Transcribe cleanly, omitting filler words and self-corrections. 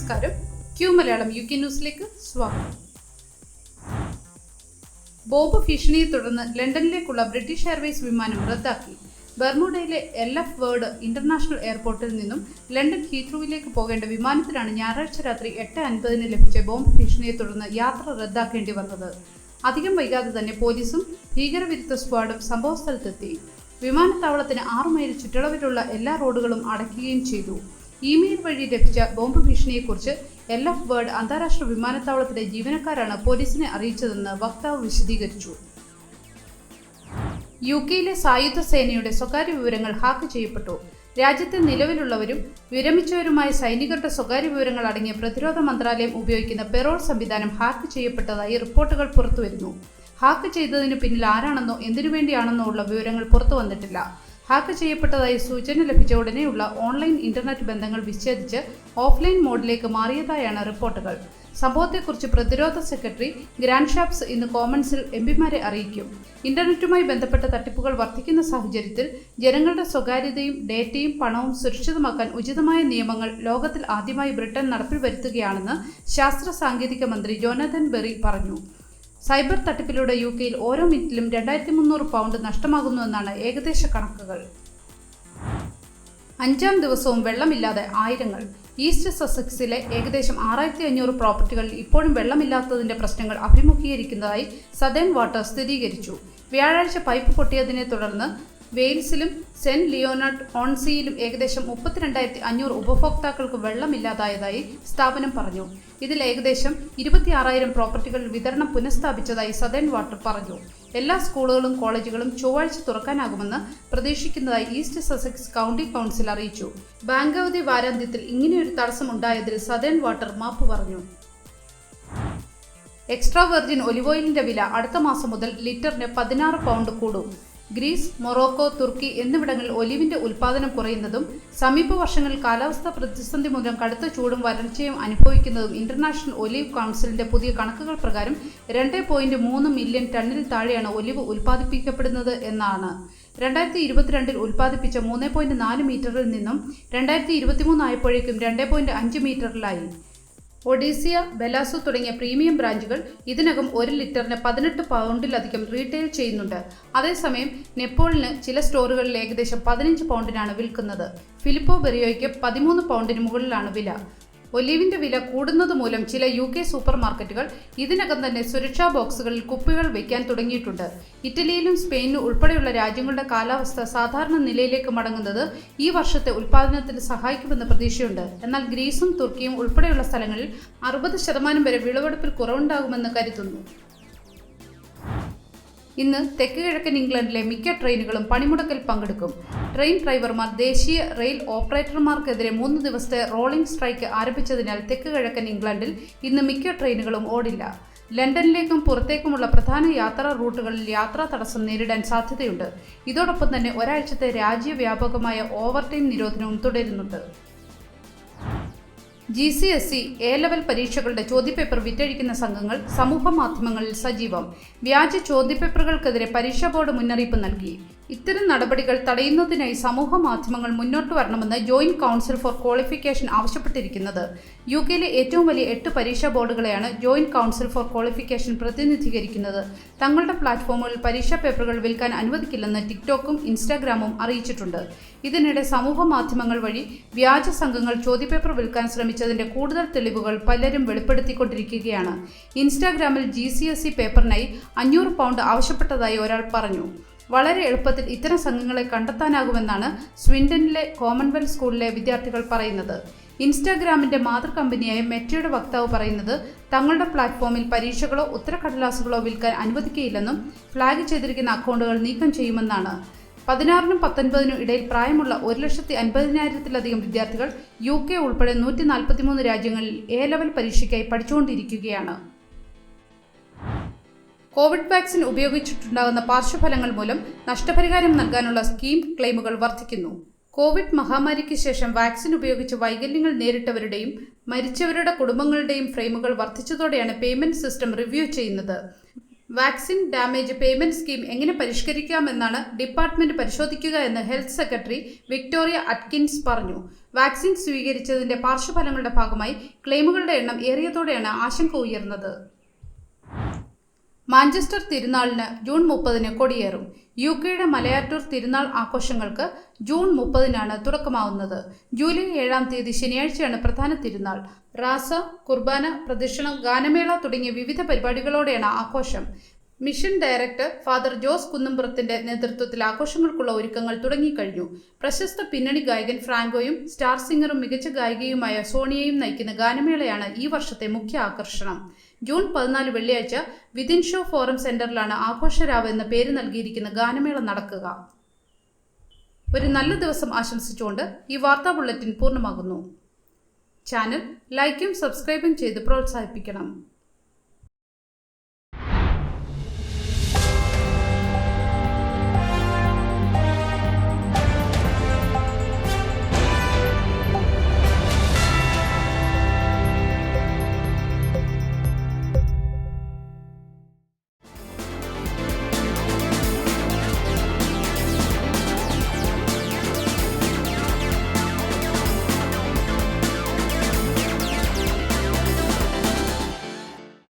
നമസ്കാരം. Q Malayalam UK ന്യൂസിലേക്ക് സ്വാഗതം. ബോംബ് ഭീഷണിയെ തുടർന്ന് ലണ്ടനിലേക്കുള്ള ബ്രിട്ടീഷ് എയർവേസ് വിമാനം റദ്ദാക്കി. ബർമുഡയിലെ LF വേർഡ് ഇന്റർനാഷണൽ എയർപോർട്ടിൽ നിന്നും ലണ്ടൻ ഹീത്രൂവിലേക്ക് പോകേണ്ട വിമാനത്തിലാണ് ഞായറാഴ്ച രാത്രി 8:50 ലഭിച്ച ബോംബ് ഭീഷണിയെ തുടർന്ന് യാത്ര റദ്ദാക്കേണ്ടി വന്നത്. അധികം വൈകാതെ തന്നെ പോലീസും ഭീകരവിരുദ്ധ സ്ക്വാഡും സംഭവസ്ഥലത്തെത്തി. വിമാനത്താവളത്തിന് 6 മൈൽ ചുറ്റളവിലുള്ള എല്ലാ റോഡുകളും അടയ്ക്കുകയും ചെയ്തു. ഇമെയിൽ വഴി ലഭിച്ച ബോംബ് ഭീഷണിയെക്കുറിച്ച് LF വേർഡ് അന്താരാഷ്ട്ര വിമാനത്താവളത്തിലെ ജീവനക്കാരാണ് പോലീസിനെ അറിയിച്ചതെന്ന് വക്താവ് വിശദീകരിച്ചു. UK-യിലെ സായുധ സേനയുടെ സ്വകാര്യ വിവരങ്ങൾ ഹാക്ക് ചെയ്യപ്പെട്ടു. രാജ്യത്തെ നിലവിലുള്ളവരും വിരമിച്ചവരുമായ സൈനികരുടെ സ്വകാര്യ വിവരങ്ങൾ അടങ്ങിയ പ്രതിരോധ മന്ത്രാലയം ഉപയോഗിക്കുന്ന പെറോൾ സംവിധാനം ഹാക്ക് ചെയ്യപ്പെട്ടതായി റിപ്പോർട്ടുകൾ പുറത്തുവരുന്നു. ഹാക്ക് ചെയ്തതിനു പിന്നിൽ ആരാണെന്നോ എന്തിനുവേണ്ടിയാണെന്നോ ഉള്ള വിവരങ്ങൾ പുറത്തു വന്നിട്ടില്ല. ഹാക്ക് ചെയ്യപ്പെട്ടതായി സൂചന ലഭിച്ച ഉടനെയുള്ള ഓൺലൈൻ ഇന്റർനെറ്റ് ബന്ധങ്ങൾ വിച്ഛേദിച്ച് ഓഫ്ലൈൻ മോഡിലേക്ക് മാറിയതായാണ് റിപ്പോർട്ടുകൾ. സംഭവത്തെക്കുറിച്ച് പ്രതിരോധ സെക്രട്ടറി ഗ്രാൻഡ് ഷാപ്സ് ഇന്ന് കോമൺസിൽ MPമാരെ അറിയിക്കും. ഇന്റർനെറ്റുമായി ബന്ധപ്പെട്ട തട്ടിപ്പുകൾ വർദ്ധിക്കുന്ന സാഹചര്യത്തിൽ ജനങ്ങളുടെ സ്വകാര്യതയും ഡേറ്റയും പണവും സുരക്ഷിതമാക്കാൻ ഉചിതമായ നിയമങ്ങൾ ലോകത്തിൽ ആദ്യമായി ബ്രിട്ടൻ നടപ്പിൽ വരുത്തുകയാണെന്ന് ശാസ്ത്ര സാങ്കേതിക മന്ത്രി ജോനാഥൻ ബെറി പറഞ്ഞു. സൈബർ തട്ടിപ്പിലൂടെ UK-യിൽ ഓരോ മിനിറ്റിലും 2300 പൗണ്ട് നഷ്ടമാകുന്നുവെന്നാണ് ഏകദേശ കണക്കുകൾ. 5-ാം ദിവസവും വെള്ളമില്ലാതെ ആയിരങ്ങൾ. ഈസ്റ്റ് സസെക്സിലെ ഏകദേശം 6500 പ്രോപ്പർട്ടികളിൽ ഇപ്പോഴും വെള്ളമില്ലാത്തതിന്റെ പ്രശ്നങ്ങൾ അഭിമുഖീകരിക്കുന്നതായി സദേൺ വാട്ടർ സ്ഥിരീകരിച്ചു. വ്യാഴാഴ്ച പൈപ്പ് പൊട്ടിയതിനെ തുടർന്ന് വെയിൽസിലും സെന്റ് ലിയോനാർഡ് ഓൺ സീയിലും ഏകദേശം 32,500 ഉപഭോക്താക്കൾക്ക് വെള്ളമില്ലാതായതായി സ്ഥാപനം പറഞ്ഞു. ഇതിൽ ഏകദേശം 26,000 പ്രോപ്പർട്ടികളിൽ വിതരണം പുനഃസ്ഥാപിച്ചതായി സദേൺ വാട്ടർ പറഞ്ഞു. എല്ലാ സ്കൂളുകളും കോളേജുകളും ചൊവ്വാഴ്ച തുറക്കാനാകുമെന്ന് പ്രതീക്ഷിക്കുന്നതായി ഈസ്റ്റ് സസെക്സ് കൗണ്ടി കൗൺസിൽ അറിയിച്ചു. ബാങ്ക് അവധി വാരാന്ത്യത്തിൽ ഇങ്ങനെയൊരു തടസ്സം ഉണ്ടായതിൽ സദേൺ വാട്ടർ മാപ്പ് പറഞ്ഞു. എക്സ്ട്രാ വെർജിൻ ഒലിവ് ഓയിലിന്റെ വില അടുത്ത മാസം മുതൽ ലിറ്ററിന് 16 പൗണ്ട് കൂടും. ഗ്രീസ്, മൊറോക്കോ, തുർക്കി എന്നിവിടങ്ങളിൽ ഒലിവിന്റെ ഉൽപ്പാദനം കുറയുന്നതും സമീപ വർഷങ്ങളിൽ കാലാവസ്ഥാ പ്രതിസന്ധി മൂലം കടുത്ത ചൂടും വരൾച്ചയും അനുഭവിക്കുന്നതും ഇന്റർനാഷണൽ ഒലിവ് കൗൺസിലിന്റെ പുതിയ കണക്കുകൾ പ്രകാരം 2.3 മില്യൺ ടണ്ണിൽ താഴെയാണ് ഒലിവ് ഉൽപ്പാദിപ്പിക്കപ്പെടുന്നത് എന്നാണ്. 2022 ഉൽപ്പാദിപ്പിച്ച 3.4 മീറ്ററിൽ നിന്നും 2023 ആയപ്പോഴേക്കും 2.5 മീറ്ററിലായി. ഒഡീസിയ, ബെലാസു തുടങ്ങിയ പ്രീമിയം ബ്രാൻഡുകൾ ഇതിനകം 1 ലിറ്ററിന് 18 പൗണ്ടിലധികം റീറ്റെയിൽ ചെയ്യുന്നുണ്ട്. അതേസമയം നെപ്പോളിന് ചില സ്റ്റോറുകളിൽ ഏകദേശം 15 പൗണ്ടിനാണ് വിൽക്കുന്നത്. ഫിലിപ്പോ ബെറിയോയ്ക്ക് 13 പൗണ്ടിന് മുകളിലാണ് വില. ഒലിവിന്റെ വില കൂടുന്നതുമൂലം ചില UK സൂപ്പർ മാർക്കറ്റുകൾ ഇതിനകം തന്നെ സുരക്ഷാ ബോക്സുകളിൽ കുപ്പികൾ വയ്ക്കാൻ തുടങ്ങിയിട്ടുണ്ട്. ഇറ്റലിയിലും സ്പെയിനിലും ഉൾപ്പെടെയുള്ള രാജ്യങ്ങളുടെ കാലാവസ്ഥ സാധാരണ നിലയിലേക്ക് മടങ്ങുന്നത് ഈ വർഷത്തെ ഉൽപ്പാദനത്തിന് സഹായിക്കുമെന്ന് പ്രതീക്ഷയുണ്ട്. എന്നാൽ ഗ്രീസും തുർക്കിയും ഉൾപ്പെടെയുള്ള സ്ഥലങ്ങളിൽ 60% വരെ വിളവെടുപ്പിൽ കുറവുണ്ടാകുമെന്ന് കരുതുന്നു. ഇന്ന് തെക്ക് കിഴക്കൻ ഇംഗ്ലണ്ടിലെ മിക്ക ട്രെയിനുകളും പണിമുടക്കിൽ പങ്കെടുക്കും. ട്രെയിൻ ഡ്രൈവർമാർ ദേശീയ റെയിൽ ഓപ്പറേറ്റർമാർക്കെതിരെ 3 ദിവസത്തെ റോളിംഗ് സ്ട്രൈക്ക് ആരംഭിച്ചതിനാൽ തെക്ക് കിഴക്കൻ ഇംഗ്ലണ്ടിൽ ഇന്ന് മിക്ക ട്രെയിനുകളും ഓടില്ല. ലണ്ടനിലേക്കും പുറത്തേക്കുമുള്ള പ്രധാന യാത്രാ റൂട്ടുകളിൽ യാത്രാ തടസ്സം നേരിടാൻ സാധ്യതയുണ്ട്. ഇതോടൊപ്പം തന്നെ ഒരാഴ്ചത്തെ രാജ്യവ്യാപകമായ ഓവർടൈം നിരോധനവും തുടരുന്നുണ്ട്. GCSE A-ലെവൽ പരീക്ഷകളുടെ ചോദ്യപേപ്പർ വിറ്റഴിക്കുന്ന സംഘങ്ങൾ സമൂഹ മാധ്യമങ്ങളിൽ സജീവം. വ്യാജ ചോദ്യപേപ്പറുകൾക്കെതിരെ പരീക്ഷാ ബോർഡ് മുന്നറിയിപ്പ് നൽകി. ഇത്തരം നടപടികൾ തടയുന്നതിനായി സമൂഹ മാധ്യമങ്ങൾ മുന്നോട്ട് വരണമെന്ന് ജോയിന്റ് കൗൺസിൽ ഫോർ ക്വാളിഫിക്കേഷൻ ആവശ്യപ്പെട്ടിരിക്കുന്നത്. UK-യിലെ ഏറ്റവും വലിയ 8 പരീക്ഷാ ബോർഡുകളെയാണ് ജോയിന്റ് കൗൺസിൽ ഫോർ ക്വാളിഫിക്കേഷൻ പ്രതിനിധീകരിക്കുന്നത്. തങ്ങളുടെ പ്ലാറ്റ്ഫോമുകളിൽ പരീക്ഷാ പേപ്പറുകൾ വിൽക്കാൻ അനുവദിക്കില്ലെന്ന് ടിക്ടോക്കും ഇൻസ്റ്റാഗ്രാമും അറിയിച്ചിട്ടുണ്ട്. ഇതിനിടെ സമൂഹ മാധ്യമങ്ങൾ വഴി വ്യാജ സംഘങ്ങൾ ചോദ്യപേപ്പർ വിൽക്കാൻ ശ്രമിച്ചതിന്റെ കൂടുതൽ തെളിവുകൾ പലരും വെളിപ്പെടുത്തിക്കൊണ്ടിരിക്കുകയാണ്. ഇൻസ്റ്റാഗ്രാമിൽ GCSE പേപ്പറിനായി 500 പൗണ്ട് ആവശ്യപ്പെട്ടതായി ഒരാൾ പറഞ്ഞു. വളരെ എളുപ്പത്തിൽ ഇത്തരം സംഘങ്ങളെ കണ്ടെത്താനാകുമെന്നാണ് സ്വിൻഡനിലെ കോമൺവെൽത്ത് സ്കൂളിലെ വിദ്യാർത്ഥികൾ പറയുന്നത്. ഇൻസ്റ്റാഗ്രാമിന്റെ മാതൃകമ്പനിയായ മെറ്റയുടെ വക്താവ് പറയുന്നത് തങ്ങളുടെ പ്ലാറ്റ്ഫോമിൽ പരീക്ഷകളോ ഉത്തരക്കടലാസുകളോ വിൽക്കാൻ അനുവദിക്കുകയില്ലെന്നും ഫ്ലാഗ് ചെയ്തിരിക്കുന്ന അക്കൗണ്ടുകൾ നീക്കം ചെയ്യുമെന്നാണ്. 16-നും 19-നും ഇടയിൽ പ്രായമുള്ള 1,50,000-ത്തിലധികം വിദ്യാർത്ഥികൾ UK ഉൾപ്പെടെ 143 രാജ്യങ്ങളിൽ A-ലെവൽ പരീക്ഷയ്ക്കായി പഠിച്ചുകൊണ്ടിരിക്കുകയാണ്. കോവിഡ് വാക്സിൻ ഉപയോഗിച്ചിട്ടുണ്ടാകുന്ന പാർശ്വഫലങ്ങൾ മൂലം നഷ്ടപരിഹാരം നൽകാനുള്ള സ്കീം ക്ലെയിമുകൾ വർദ്ധിക്കുന്നു. കോവിഡ് മഹാമാരിക്ക് ശേഷം വാക്സിൻ ഉപയോഗിച്ച് വൈകല്യങ്ങൾ നേരിട്ടവരുടെയും മരിച്ചവരുടെ കുടുംബങ്ങളുടെയും ഫ്രെയിമുകൾ വർദ്ധിച്ചതോടെയാണ് പേയ്മെന്റ് സിസ്റ്റം റിവ്യൂ ചെയ്യുന്നത്. വാക്സിൻ ഡാമേജ് പേയ്മെന്റ് സ്കീം എങ്ങനെ പരിഷ്കരിക്കാമെന്നാണ് ഡിപ്പാർട്ട്മെന്റ് പരിശോധിക്കുക എന്ന് ഹെൽത്ത് സെക്രട്ടറി വിക്ടോറിയ അറ്റ്കിൻസ് പറഞ്ഞു. വാക്സിൻ സ്വീകരിച്ചതിന്റെ പാർശ്വഫലങ്ങളുടെ ഭാഗമായി ക്ലെയിമുകളുടെ എണ്ണം ഏറിയതോടെയാണ് ആശങ്ക ഉയർന്നത്. മാഞ്ചസ്റ്റർ തിരുനാളിന് ജൂൺ 30-ന് കൊടിയേറും. യുകെയുടെ മലയാറ്റൂർ തിരുനാൾ ആഘോഷങ്ങൾക്ക് ജൂൺ 30-നാണ് തുടക്കമാവുന്നത്. ജൂലൈ 7-ാം തീയതി ശനിയാഴ്ചയാണ് പ്രധാന തിരുനാൾ. റാസ, കുർബാന, പ്രദക്ഷിണം, ഗാനമേള തുടങ്ങിയ വിവിധ പരിപാടികളോടെയാണ് ആഘോഷം. മിഷൻ ഡയറക്ടർ ഫാദർ ജോസ് കുന്നുംപുറത്തിന്റെ നേതൃത്വത്തിൽ ആഘോഷങ്ങൾക്കുള്ള ഒരുക്കങ്ങൾ തുടങ്ങിക്കഴിഞ്ഞു. പ്രശസ്ത പിന്നണി ഗായകൻ ഫ്രാങ്കോയും സ്റ്റാർ സിംഗറും മികച്ച ഗായികയുമായ സോണിയയും നയിക്കുന്ന ഗാനമേളയാണ് ഈ വർഷത്തെ മുഖ്യ ആകർഷണം. ജൂൺ 14 വെള്ളിയാഴ്ച വിതിൻ ഷോ ഫോറം സെന്ററിലാണ് ആഘോഷരാവ് എന്ന പേര് നൽകിയിരിക്കുന്ന ഗാനമേള നടക്കുക. ഒരു നല്ല ദിവസം ആശംസിച്ചുകൊണ്ട് ഈ വാർത്താ ബുള്ളറ്റിൻ പൂർണ്ണമാകുന്നു. ചാനൽ ലൈക്കും സബ്സ്ക്രൈബും ചെയ്ത് പ്രോത്സാഹിപ്പിക്കണം.